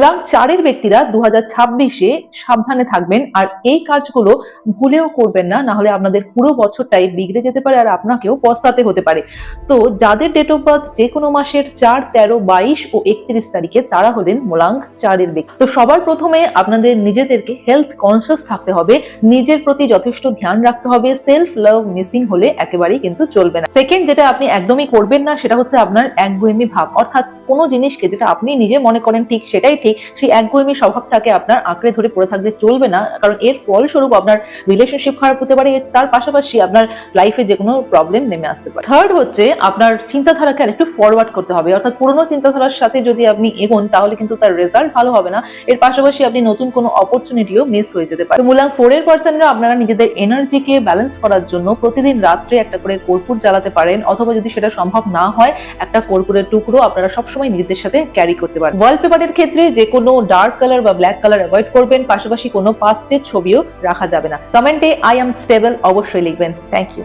মূলাং 4-এর ব্যক্তিরা 2026-এ সাবধানে থাকবেন, আর এই কাজগুলো ভুলেও করবেন না, না হলে আপনাদের পুরো বছরটাই বিগড়ে যেতে পারে আর আপনাকেও পস্তাতে হতে পারে। তো যাদের ডেট অফ বার্থ যে কোনো মাসের 4, 13, 22 ও 31 তারিখে তারা হলেন মূলাং 4-এর ব্যক্তি। তো সবার প্রথমে আপনাদের নিজেদেরকে হেলথ কনসিয়াস থাকতে হবে, নিজের প্রতি যথেষ্ট ধ্যান রাখতে হবে। সেলফ লাভ মিসিং হলে একেবারেই কিন্তু চলবে না। সেকেন্ড, যেটা আপনি একদমই করবেন না সেটা হচ্ছে আপনার একগুঁয়েমি ভাব, অর্থাৎ কোনো জিনিসকে যেটা আপনি নিজে মনে করেন ঠিক সেটাই ঠিক, সেই একগুঁয়েমি স্বভাবটাকে আপনার আঁকড়ে ধরে পড়ে থাকলে চলবে না, কারণ এর ফলস্বরূপ আপনার রিলেশনশিপ খারাপ হতে পারে, তার পাশাপাশি আপনার লাইফে যে কোনো প্রবলেম নেমে আসতে পারে। থার্ড হচ্ছে আপনার চিন্তাধারাকে আরেকটু ফরওয়ার্ড করতে হবে, অর্থাৎ পুরোনো চিন্তাধারার সাথে যদি আপনি এগোন তাহলে কিন্তু তার রেজাল্ট ভালো হবে না, এর পাশাপাশি আপনি নতুন কোনো অপরচুনিটিও মিস হয়ে যেতে পারে। মূলাং 4-এর পার্সনরা আপনারা নিজেদের এনার্জিকে ব্যালেন্স করার জন্য প্রতিদিন রাত্রে একটা করে কর্পূর জ্বালাতে পারেন, অথবা যদি সেটা সম্ভব না হয় একটা কর্পূরের টুকরো আপনারা সবসময় নিজেদের সাথে ক্যারি করতে পারেন। ওয়ালপেপারের ক্ষেত্রে যে কোনো ডার্ক কালার বা ব্ল্যাক কালার অ্যাভয়েড করবেন, পাশাপাশি কোনো পাস্টের ছবিও রাখা যাবে না। কমেন্টে আই এম স্টেবল অবশ্যই লিখবেন। Thank you.